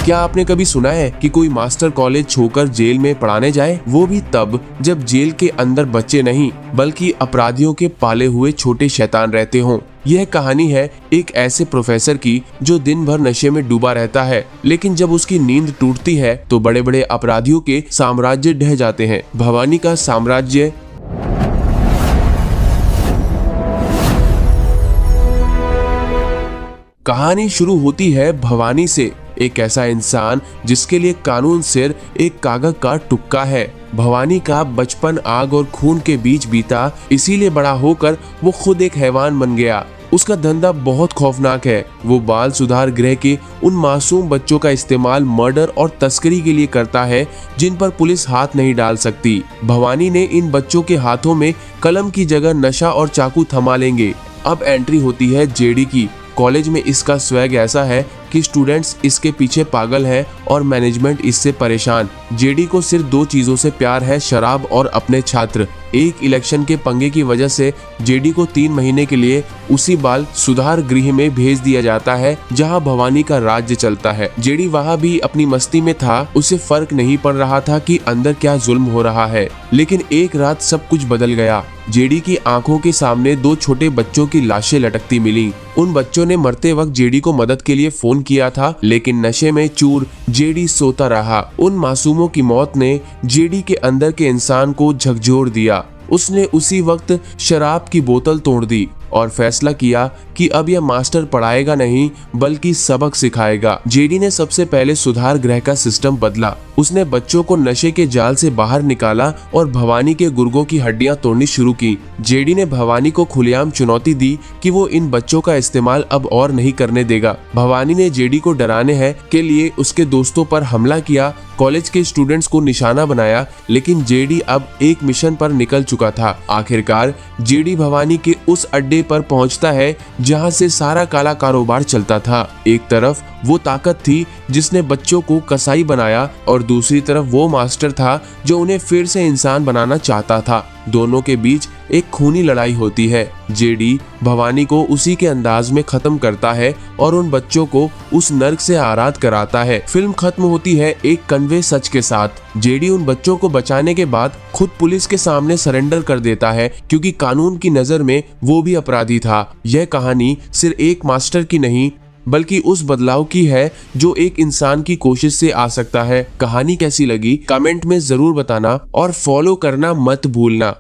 क्या आपने कभी सुना है कि कोई मास्टर कॉलेज छोड़कर जेल में पढ़ाने जाए, वो भी तब जब जेल के अंदर बच्चे नहीं बल्कि अपराधियों के पाले हुए छोटे शैतान रहते हों। यह कहानी है एक ऐसे प्रोफेसर की जो दिन भर नशे में डूबा रहता है, लेकिन जब उसकी नींद टूटती है तो बड़े बड़े अपराधियों के साम्राज्य ढह जाते हैं। भवानी का साम्राज्य। कहानी शुरू होती है भवानी से, एक ऐसा इंसान जिसके लिए कानून सिर्फ एक कागज का टुक्का है। भवानी का बचपन आग और खून के बीच बीता, इसीलिए बड़ा होकर वो खुद एक हैवान बन गया। उसका धंधा बहुत खौफनाक है। वो बाल सुधार गृह के उन मासूम बच्चों का इस्तेमाल मर्डर और तस्करी के लिए करता है जिन पर पुलिस हाथ नहीं डाल सकती। भवानी ने इन बच्चों के हाथों में कलम की जगह नशा और चाकू थमा लेंगे। अब एंट्री होती है जेडी की। कॉलेज में इसका स्वैग ऐसा है कि स्टूडेंट्स इसके पीछे पागल है और मैनेजमेंट इससे परेशान। जेडी को सिर्फ दो चीजों से प्यार है, शराब और अपने छात्र। एक इलेक्शन के पंगे की वजह से जेडी को 3 महीने के लिए उसी बाल सुधार गृह में भेज दिया जाता है जहां भवानी का राज्य चलता है। जेडी वहां भी अपनी मस्ती में था, उसे फर्क नहीं पड़ रहा था कि अंदर क्या जुल्म हो रहा है। लेकिन एक रात सब कुछ बदल गया। जेडी की आंखों के सामने 2 छोटे बच्चों की लाशें लटकती मिली। उन बच्चों ने मरते वक्त जेडी को मदद के लिए फोन किया था, लेकिन नशे में चूर जेडी सोता रहा। उन मासूमों की मौत ने जेडी के अंदर के इंसान को झकझोर दिया। उसने उसी वक्त शराब की बोतल तोड़ दी और फैसला किया कि अब यह मास्टर पढ़ाएगा नहीं बल्कि सबक सिखाएगा। जेडी ने सबसे पहले सुधार गृह का सिस्टम बदला। उसने बच्चों को नशे के जाल से बाहर निकाला और भवानी के गुर्गों की हड्डियां तोड़नी शुरू की। जेडी ने भवानी को खुलेआम चुनौती दी कि वो इन बच्चों का इस्तेमाल अब और नहीं करने देगा। भवानी ने जेडी को डराने है के लिए उसके दोस्तों पर हमला किया, कॉलेज के स्टूडेंट्स को निशाना बनाया, लेकिन जेडी अब एक मिशन पर निकल चुका था। आखिरकार जेडी भवानी के उस अड्डे पर पहुंचता है जहां से सारा काला कारोबार चलता था। एक तरफ वो ताकत थी जिसने बच्चों को कसाई बनाया और दूसरी तरफ वो मास्टर था जो उन्हें फिर से इंसान बनाना चाहता था। दोनों के बीच एक खूनी लड़ाई होती है। जेडी भवानी को उसी के अंदाज में खत्म करता है और उन बच्चों को उस नर्क से आराध कराता है। फिल्म खत्म होती है एक कड़वे सच के साथ। जेडी उन बच्चों को बचाने के बाद खुद पुलिस के सामने सरेंडर कर देता है, क्योंकि कानून की नजर में वो भी अपराधी था। यह कहानी सिर्फ एक मास्टर की नहीं बल्कि उस बदलाव की है जो एक इंसान की कोशिश से आ सकता है। कहानी कैसी लगी कमेंट में जरूर बताना और फॉलो करना मत भूलना।